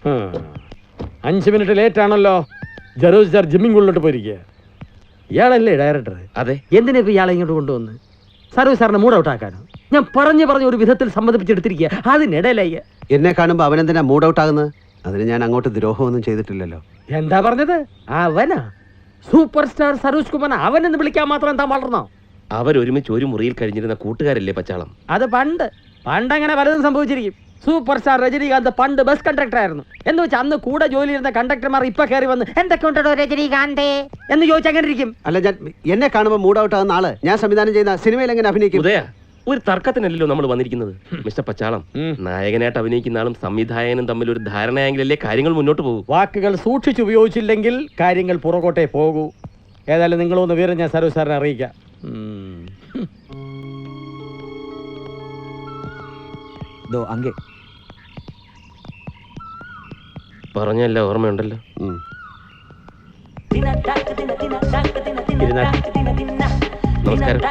5 minute late ആണല്ലോ. ജറൂസ് sir ജിമ്മിംഗ് ഉള്ളിലോട്ട് പോയിരിക്കുക. ഇയാളല്ലേ ഡയറക്ടർ? അതെ. എന്തിനാ ഇപ്പൊ ഇയാളെ ഇങ്ങോട്ട് കൊണ്ടുവന്ന്? സർവീസ് സാറിനെ മൂഡ് ഔട്ട് ആക്കാനോ? ഞാൻ പറഞ്ഞു ഒരു വിധത്തിൽ സമ്മതിപ്പിച്ചെടുത്തിരിക്കുക. അതിനിടയിലായി എന്നെ കാണുമ്പോ അവനെന്തിനാ മൂഡ് ഔട്ട് ആകുന്നത്? അതിന് ഞാൻ അങ്ങോട്ട് ദ്രോഹമൊന്നും ചെയ്തിട്ടില്ലല്ലോ. എന്താ പറഞ്ഞത്? അവനാ സൂപ്പർ സ്റ്റാർ സരോജ് കുമാർ. അവനെന്ന് വിളിക്കാൻ മാത്രം എന്താ വളർന്നോ? അവരൊരുമിച്ച് ഒരു മുറിയിൽ കഴിഞ്ഞിരുന്ന കൂട്ടുകാരല്ലേ പച്ചാളം? അത് പണ്ടങ്ങനെ പലതും സംഭവിച്ചിരിക്കും. സൂപ്പർ സ്റ്റാർ രജനീകാന്ത് പണ്ട് ബസ് കണ്ടക്ടർ ആയിരുന്നു എന്ന് വെച്ചാൽ അന്ന് കൂടെ ജോലി ചെയ്യുന്ന കണ്ടക്ടർമാർ ഇപ്പൊ കയറി വന്ന് എന്തൊക്കെ ഉണ്ടോ രജനീകാന്തേ എന്ന് ചോദിച്ചാൽ അങ്ങനെ ഇരിക്കും. അല്ല, ഞാൻ എന്നെ കാണുമ്പോൾ മൂഡ് ഔട്ട് ആകുന്ന ആള് ഞാൻ സംവിധാനം ചെയ്യുന്ന സിനിമയിൽ എങ്ങനെ അഭിനയിക്കും? ഒരു തർക്കത്തിനല്ലല്ലോ നമ്മൾ വന്നിരിക്കുന്നത്. മിസ്റ്റർ പച്ചാളം, നായകനായിട്ട് അഭിനയിക്കുന്ന ആളും സംവിധായകനും തമ്മിൽ ഒരു ധാരണയെങ്കിലല്ലേ കാര്യങ്ങൾ മുന്നോട്ട് പോകും. വാക്കുകൾ സൂക്ഷിച്ചുപയോഗിച്ചില്ലെങ്കിൽ കാര്യങ്ങൾ പുറകോട്ടേ പോകൂ. ഏതായാലും നിങ്ങളൊന്ന് വിവരം ഞാൻ സരോജ് സാറിനെ അറിയിക്കാം. പറഞ്ഞല്ല, ഓർമ്മയുണ്ടല്ലോ. നമസ്കാരം.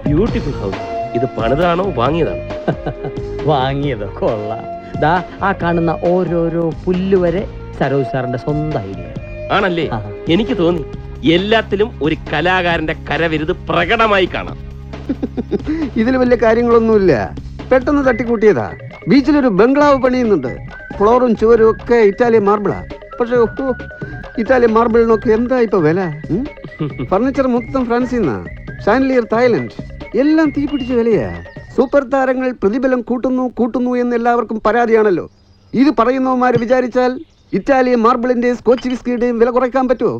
Beautiful house. ഇത് പണിതാണോ വാങ്ങിയതാണോ? വാങ്ങിയതോ? കൊള്ളാം. ദാ ആ കാണുന്ന ഓരോരോ പുല്ല് വരെ സരോജ് സാറിന്റെ സ്വന്തം ഐഡിയ ആണല്ലേ? എനിക്ക് തോന്നി എല്ലാത്തിലും ഒരു കലാകാരന്റെ കരവിരുത് പ്രകടമായി കാണാം. ഇതിൽ വലിയ കാര്യങ്ങളൊന്നുമില്ല, പെട്ടെന്ന് തട്ടിക്കൂട്ടിയതാ. ബീച്ചിലൊരു ബംഗ്ലാവ് പണിയുന്നുണ്ട്. ഫ്ലോറും ചുവരും ഒക്കെ ഇറ്റാലിയൻ മാർബിളാ. പക്ഷെ ഇറ്റാലിയൻ മാർബിളിനൊക്കെ എന്താ ഇപ്പൊ വില? ഫർണിച്ചർ മൊത്തം ഫ്രാൻസിൽ നിന്നാ, ഷാൻലിയർ തായ്ലൻഡ്. എല്ലാം തീ പിടിച്ച വിലയാ. സൂപ്പർ താരങ്ങൾ പ്രതിഫലം കൂട്ടുന്നു എന്ന് എല്ലാവർക്കും പരാതിയാണല്ലോ. ഇത് പറയുന്നവന്മാര് വിചാരിച്ചാൽ ഇറ്റാലിയൻ മാർബിളിന്റെയും സ്കോച്ച് വിസ്കിയുടെയും വില കുറയ്ക്കാൻ പറ്റുമോ?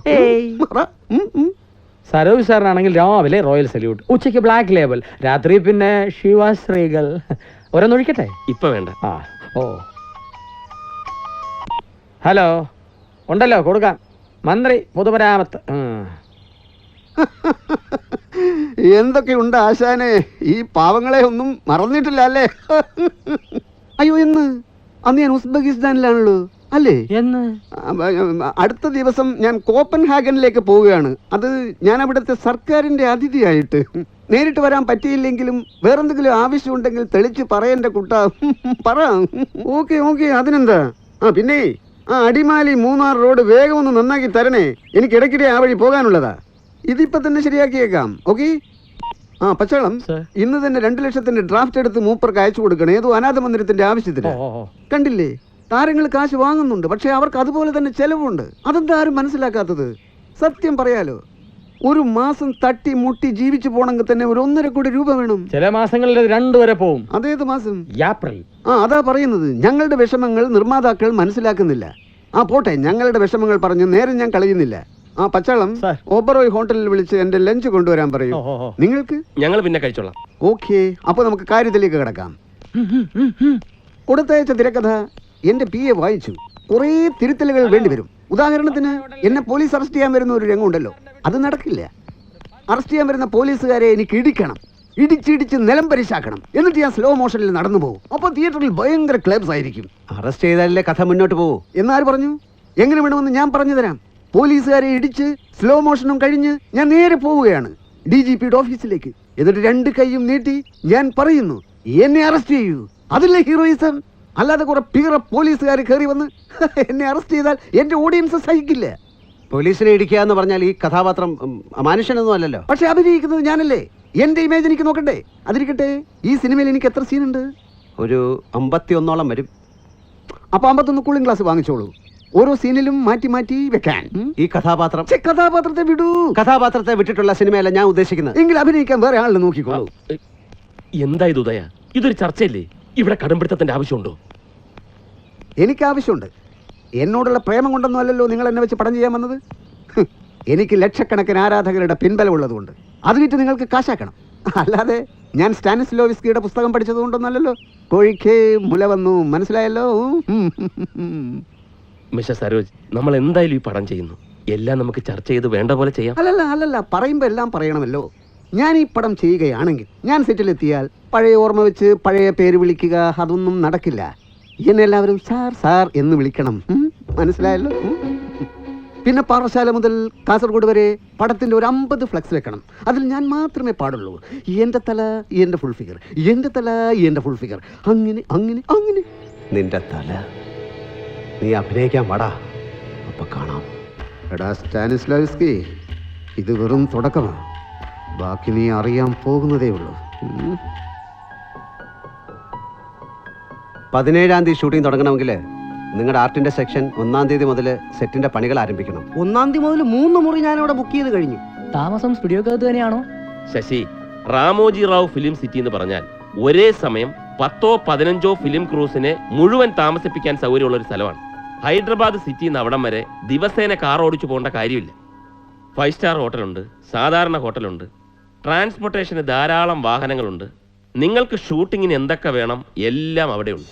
സരോജ് സാറിനാണെങ്കിൽ രാവിലെ റോയൽ സല്യൂട്ട്, ഉച്ചയ്ക്ക് ബ്ലാക്ക് ലേബൽ, രാത്രി പിന്നെ ശിവാശ്രീകൾ. ഓരോന്നൊഴിക്കട്ടെ? ഇപ്പൊ വേണ്ട. ഹലോ, ഉണ്ടല്ലോ കൊടുക്കാം. മന്ത്രി പൊതുമരാമത്ത്. എന്തൊക്കെയുണ്ട് ആശാനെ? ഈ പാവങ്ങളെ ഒന്നും മറന്നിട്ടില്ല അല്ലേ? അയ്യോ, അന്ന് ഞാൻ ഉസ്ബെക്കിസ്ഥാനിലാണല്ലോ അല്ലേ? അടുത്ത ദിവസം ഞാൻ കോപ്പൻഹാഗനിലേക്ക് പോവുകയാണ്. അത് ഞാൻ അവിടുത്തെ സർക്കാരിന്റെ അതിഥിയായിട്ട്. നേരിട്ട് വരാൻ പറ്റിയില്ലെങ്കിലും വേറെന്തെങ്കിലും ആവശ്യമുണ്ടെങ്കിൽ തെളിച്ച് പറയണ്ട കുട്ടാ. പറ. ഓക്കെ, അതിനെന്താ? പിന്നെ അടിമാലി മൂന്നാർ റോഡ് വേഗം ഒന്ന് നന്നാക്കി തരണേ. എനിക്ക് ഇടയ്ക്കിടെ ആ വഴി പോകാനുള്ളതാ. ഇതിപ്പോ തന്നെ ശരിയാക്കിയേക്കാം. ഓക്കെ. പച്ചാളം, ഇന്ന് തന്നെ 2 ലക്ഷത്തിന്റെ ഡ്രാഫ്റ്റ് എടുത്ത് മൂപ്പർക്ക് അയച്ചു കൊടുക്കണം. ഏതോ അനാഥ മന്ദിരത്തിന്റെ ആവശ്യത്തിന്. കണ്ടില്ലേ, താരങ്ങൾ കാശ് വാങ്ങുന്നുണ്ട്, പക്ഷെ അവർക്ക് അതുപോലെ തന്നെ ചെലവുണ്ട്. അതെന്താ ആരും മനസ്സിലാക്കാത്തത്? സത്യം പറയാലോ, ഒരു മാസം തട്ടി മുട്ടി ജീവിച്ചു പോണെങ്കിൽ തന്നെ ഒരു 1.5 കോടി രൂപ വേണം. ചില മാസങ്ങളിൽ 2 വരെ പോവും. അതേത് മാസം? ഏപ്രിൽ. അതാ പറയുന്നത്. ഞങ്ങളുടെ വിഷമങ്ങൾ നിർമ്മാതാക്കൾ മനസ്സിലാക്കുന്നില്ല. പോട്ടെ, ഞങ്ങളുടെ വിഷമങ്ങൾ പറഞ്ഞു നേരം ഞാൻ കളയുന്നില്ല. പച്ചാളം, ഓബറോയ് ഹോട്ടലിൽ വിളിച്ച് എന്റെ ലഞ്ച് കൊണ്ടുവരാൻ പറയൂ. നിങ്ങൾക്ക്? ഞങ്ങൾ പിന്നെ കഴിച്ചോളാം. ഓക്കെ, അപ്പൊ നമുക്ക് കാര്യത്തിലേക്ക് കിടക്കാം. കൊടുത്തയച്ച തിരക്കഥ എന്റെ PA വായിച്ചു. കുറെ തിരുത്തലുകൾ വേണ്ടിവരും. ഉദാഹരണത്തിന്, എന്നെ പോലീസ് അറസ്റ്റ് ചെയ്യാൻ വരുന്ന ഒരു രംഗമുണ്ടല്ലോ, അത് നടക്കില്ല. അറസ്റ്റ് ചെയ്യാൻ വരുന്ന പോലീസുകാരെ എനിക്ക് ഇടിക്കണം, ഇടിച്ചിടിച്ച് നിലം പരിശാക്കണം. എന്നിട്ട് ഞാൻ സ്ലോ മോഷനിൽ നടന്നു പോകും. അപ്പൊ തിയേറ്ററിൽ ഭയങ്കര ക്ലബ്സ് ആയിരിക്കും. അറസ്റ്റ് ചെയ്താലല്ലേ കഥ മുന്നോട്ട് പോകും എന്നാര് പറഞ്ഞു? എങ്ങനെ വേണമെന്ന് ഞാൻ പറഞ്ഞു തരാം. പോലീസുകാരെ ഇടിച്ച് സ്ലോ മോഷനും കഴിഞ്ഞ് ഞാൻ നേരെ പോവുകയാണ് DGPയുടെ ഓഫീസിലേക്ക്. എന്നിട്ട് 2 കൈയും നീട്ടി ഞാൻ പറയുന്നു, എന്നെ അറസ്റ്റ് ചെയ്യൂ. അതില്ലേ ഹീറോയിസം? അല്ലാതെ കുറെ പീറ പോലീസുകാർ കയറി വന്ന് എന്നെ അറസ്റ്റ് ചെയ്താൽ എന്റെ ഓഡിയൻസ് സഹിക്കില്ല. പോലീസിനെ ഇടിക്കുക എന്ന് പറഞ്ഞാൽ ഈ കഥാപാത്രം മനുഷ്യനൊന്നും അല്ലല്ലോ. പക്ഷെ അഭിനയിക്കുന്നത് ഞാനല്ലേ. എന്റെ ഇമേജ് എനിക്ക് നോക്കണ്ടേ? അതിരിക്കട്ടെ, ഈ സിനിമയിൽ എനിക്ക് എത്ര സീനുണ്ട്? ഒരു 51ഓളം വരും. അപ്പൊ 51 കൂളിംഗ് ഗ്ലാസ് വാങ്ങിച്ചോളൂ. ഓരോ സീനിലും മാറ്റി മാറ്റി വെക്കാൻ. ഈ കഥാപാത്രത്തെ വിടൂ. കഥാപാത്രത്തെ വിട്ടിട്ടുള്ള സിനിമയല്ല ഞാൻ ഉദ്ദേശിക്കുന്നത്. എങ്കിൽ അഭിനയിക്കാൻ വേറെ ആളിനെ നോക്കിക്കോളൂ. എന്താ ഇത് ഉദയ? ഇതൊരു ചർച്ചയല്ലേ? ഇവിടെ കടംപിടുത്തത്തിന്റെ ആവശ്യമുണ്ടോ? എനിക്ക് ആവശ്യമുണ്ട്. എന്നോടുള്ള പ്രേമം കൊണ്ടൊന്നും അല്ലല്ലോ നിങ്ങൾ എന്നെ വെച്ച് പടം ചെയ്യാൻ വന്നത്. എനിക്ക് ലക്ഷക്കണക്കിന് ആരാധകരുടെ പിൻബലമുള്ളതുകൊണ്ട് അത് വിറ്റ് നിങ്ങൾക്ക് കാശാക്കണം. അല്ലാതെ ഞാൻ സ്റ്റാനിസ്ലോവിസ്കിയുടെ പുസ്തകം പഠിച്ചതുകൊണ്ടൊന്നല്ലല്ലോ. കോഴിക്കേ മുല വന്നു, മനസ്സിലായല്ലോ. മിസ്റ്റർ സരോജ്, നമ്മൾ എന്തായാലും ഈ പടം ചെയ്യുന്നു. എല്ലാം നമുക്ക് ചർച്ച ചെയ്ത് വേണ്ട പോലെ ചെയ്യാം. അല്ലല്ല, പറയുമ്പോ എല്ലാം പറയണമല്ലോ. ഞാൻ ഈ പടം ചെയ്യുകയാണെങ്കിൽ ഞാൻ സെറ്റിലെത്തിയാൽ പഴയ ഓർമ്മ വെച്ച് പഴയ പേര് വിളിക്കുക, അതൊന്നും നടക്കില്ല. എന്നെ എല്ലാവരും സാർ എന്ന് വിളിക്കണം. മനസ്സിലായല്ലോ? പിന്നെ പാറശാല മുതൽ കാസർഗോഡ് വരെ പടത്തിന്റെ ഒരു 50 ഫ്ലെക്സ് വെക്കണം. അതിൽ ഞാൻ മാത്രമേ പാടുള്ളൂ. എന്റെ തല എന്റെ ഫുൾ ഫിഗർ, എന്റെ തല എന്റെ ഫുൾ ഫിഗർ, അങ്ങനെ അങ്ങനെ അങ്ങനെ. നിന്റെ തല നീ അഭിനയിക്കാൻ പാടാ, അപ്പൊ കാണാം. എടാ സ്റ്റാനിസ്ലാവ്സ്കി, ഇത് വെറും തുടക്കമാണ്. ബാക്കി നീ അറിയാൻ പോകുന്നതേ ഉള്ളൂ. 17-ാം തീയതി ഷൂട്ടിംഗ് തുടങ്ങണമെങ്കിൽ നിങ്ങളുടെ ആർട്ടിന്റെ സെക്ഷൻ 1-ാം തീയതി മുതൽ സെറ്റിന്റെ പണികൾ ആരംഭിക്കണം. 1-ാം തീയതി മുതൽ 3 മുറി ഞാൻ അവിടെ ബുക്ക് ചെയ്ത് കഴിഞ്ഞു. താമസം സ്റ്റുഡിയോക്കകത്ത് തന്നെയാണോ? ശശി, റാമോജി റാവു ഫിലിം സിറ്റി എന്ന് പറഞ്ഞാൽ ഒരേ സമയം 10-15 ഫിലിം ക്രൂസിനെ മുഴുവൻ താമസിപ്പിക്കാൻ സൗകര്യമുള്ള ഒരു സ്ഥലമാണ്. ഹൈദരാബാദ് സിറ്റിയിൽ നിന്ന് അവിടം വരെ ദിവസേന കാർ ഓടിച്ചു പോകേണ്ട കാര്യമില്ല. 5 സ്റ്റാർ ഹോട്ടലുണ്ട്, സാധാരണ ഹോട്ടലുണ്ട്, ട്രാൻസ്പോർട്ടേഷന് ധാരാളം വാഹനങ്ങളുണ്ട്. നിങ്ങൾക്ക് ഷൂട്ടിങ്ങിന് എന്തൊക്കെ വേണം എല്ലാം അവിടെയുണ്ട്.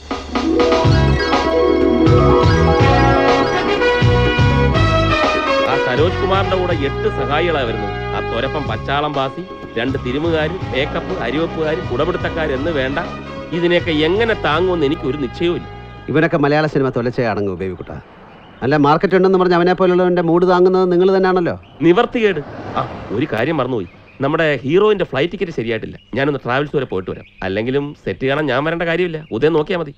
ആ സരോജ് കുമാറിന്റെ കൂടെ 8 സഹായികളാണ് വരുന്നത്. ആ തൊരപ്പം പച്ചാളം ബാസി, 2 തിരുമുകാരും, മേക്കപ്പ്, അരിവപ്പുകാരും, കുടപിടുത്തക്കാരും എന്ന് വേണ്ട. ഇതിനെയൊക്കെ എങ്ങനെ താങ്ങുമെന്ന് എനിക്ക് ഒരു നിശ്ചയവുമില്ല. ഇവനൊക്കെ മലയാള സിനിമ തൊലച്ചേ അടങ്ങും ഉപയോഗിക്കൂട്ട. അല്ല, മാർക്കറ്റ് ഉണ്ടെന്ന് പറഞ്ഞ് അവനെ പോലുള്ളവന്റെ മൂഡ് താങ്ങുന്നത് നിങ്ങൾ തന്നെയാണല്ലോ. നിവർത്തികേട്. ആ, ഒരു കാര്യം മറന്നുപോയി. നമ്മുടെ ഹീറോയിന്റെ ഫ്ലൈറ്റ് ടിക്കറ്റ് ശരിയായിട്ടില്ല. ഞാനൊന്ന് ട്രാവൽസ് വരെ പോയിട്ട് വരാം. അല്ലെങ്കിലും സെറ്റ് കാണാൻ ഞാൻ വരേണ്ട കാര്യമില്ല, ഉദയം നോക്കിയാൽ മതി.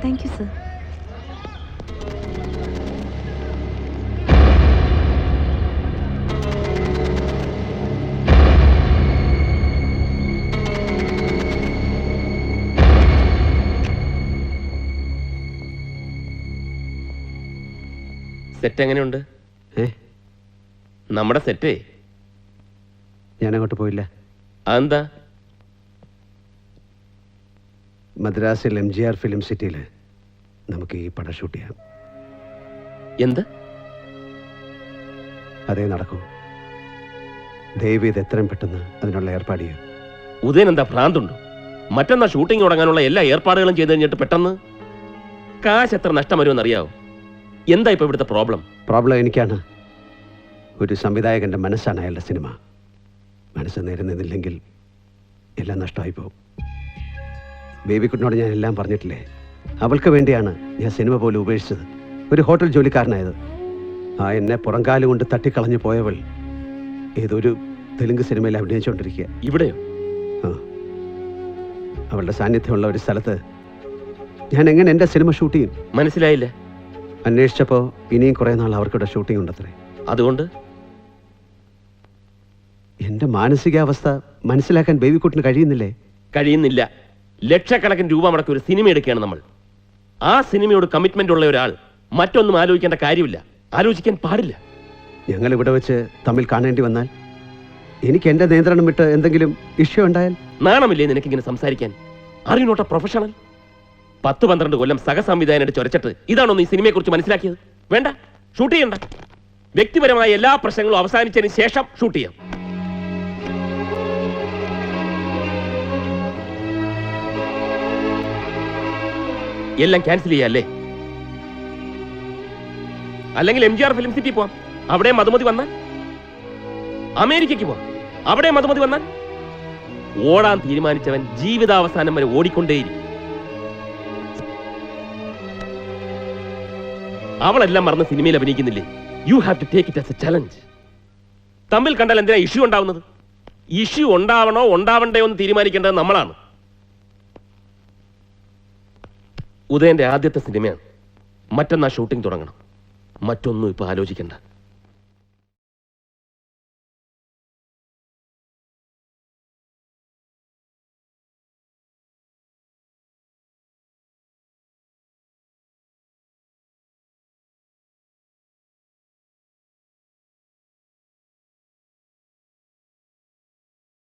Thank you, sir. സെറ്റ് എങ്ങനെയുണ്ട്? നമ്മുടെ സെറ്റേ ഞാനങ്ങോട്ട് പോയില്ല. അതെന്താ? മദ്രാസിൽ MGR ഫിലിം സിറ്റിയിൽ നമുക്ക് ഈ പടം ഷൂട്ട് ചെയ്യാം. എന്ത്? അതേ നടക്കൂ. ദയവ് ഇത് എത്രയും പെട്ടെന്ന് അതിനുള്ള ഏർപ്പാട് ചെയ്യും. ഉദയൻ എന്താ ഭ്രാന്തുണ്ടോ? മറ്റന്നാ ഷൂട്ടിംഗ് തുടങ്ങാനുള്ള എല്ലാ ഏർപ്പാടുകളും ചെയ്ത് കഴിഞ്ഞിട്ട് പെട്ടെന്ന് കാശ് എത്ര നഷ്ടം വരുമെന്ന് അറിയാവോ? എന്താ ഇപ്പൊ ഇവിടുത്തെ പ്രോബ്ലം എനിക്കാണ്. ഒരു സംവിധായകന്റെ മനസ്സാണ് അയാളുടെ സിനിമ. മനസ്സ് നേരെ നിന്നില്ലെങ്കിൽ എല്ലാം നഷ്ടമായി പോകും. ബേബിക്കുട്ടിനോട് ഞാൻ എല്ലാം പറഞ്ഞിട്ടില്ലേ? അവൾക്ക് വേണ്ടിയാണ് ഞാൻ സിനിമ പോലും ഉപേക്ഷിച്ചത്, ഒരു ഹോട്ടൽ ജോലിക്കാരനായത്. ആ എന്നെ പുറംകാല് കൊണ്ട് തട്ടിക്കളഞ്ഞു പോയവൾ ഏതൊരു തെലുങ്ക് സിനിമയിൽ അഭിനയിച്ചുകൊണ്ടിരിക്കുക. ഇവിടെയോ? ആ, അവളുടെ സാന്നിധ്യമുള്ള ഒരു സ്ഥലത്ത് ഞാൻ എങ്ങനെ എൻ്റെ സിനിമ ഷൂട്ട് ചെയ്യും? മനസ്സിലായില്ല. അന്വേഷിച്ചപ്പോൾ ഇനിയും കുറേ നാൾ അവർക്കിവിടെ ഷൂട്ടിംഗ് ഉണ്ടത്രേ. അതുകൊണ്ട് എൻ്റെ മാനസികാവസ്ഥ മനസ്സിലാക്കാൻ ബേബിക്കുട്ടിന് കഴിയുന്നില്ലേ? കഴിയുന്നില്ല. ലക്ഷക്കണക്കിന് രൂപ മുടക്കി ഒരു സിനിമ എടുക്കുകയാണ് നമ്മൾ. ആ സിനിമയോട് കമ്മിറ്റ്മെന്റ് ഉള്ള ഒരാൾ മറ്റൊന്നും ആലോചിക്കേണ്ട കാര്യമില്ല, ആലോചിക്കാൻ പാടില്ല. ഞങ്ങൾ ഇവിടെ വെച്ച് തമ്മിൽ കാണേണ്ടി വന്നാൽ, എനിക്ക് എൻ്റെ നിയന്ത്രണം വിട്ട് എന്തെങ്കിലും ഇഷ്യൂ ഉണ്ടായാൽ? നാണമില്ലേ നിനക്കിങ്ങനെ സംസാരിക്കാൻ? Are you not a professional? 10-12 കൊല്ലം സഹസംവിധായകനായിട്ട് ചൊരച്ചിട്ട് ഇതാണോ നീ സിനിമയെക്കുറിച്ച് മനസ്സിലാക്കിയത്? വേണ്ട, ഷൂട്ട് ചെയ്യണ്ട. വ്യക്തിപരമായ എല്ലാ പ്രശ്നങ്ങളും അവസാനിച്ചതിന് ശേഷം ഷൂട്ട് ചെയ്യാം. എല്ലാം ക്യാൻസൽ ചെയ്യാല്ലേ? അല്ലെങ്കിൽ MGR ഫിലിം സിറ്റി പോവാം, അവിടെ മധുമതി വന്നാൽ. അമേരിക്കയ്ക്ക് പോവാം, അവിടെ മധുമതി വന്നാൽ. ഓടാൻ തീരുമാനിച്ചവൻ ജീവിതാവസാനം വരെ ഓടിക്കൊണ്ടേയിരിക്കും. അവളെല്ലാം മറന്ന് സിനിമയിൽ അഭിനയിക്കുന്നില്ലേ? You have to take it as a challenge. തമ്മിൽ കണ്ടാൽ എന്തിനാ ഇഷ്യൂ ഉണ്ടാവുന്നത്? ഇഷ്യൂ ഉണ്ടാവണോ ഉണ്ടാവണ്ടയോ എന്ന് തീരുമാനിക്കേണ്ടത് നമ്മളാണ്. ഉദയന്റെ ആദ്യത്തെ സിനിമയാണ്. മറ്റന്നാ ഷൂട്ടിംഗ് തുടങ്ങണം. മറ്റൊന്നും ഇപ്പൊ ആലോചിക്കണ്ട.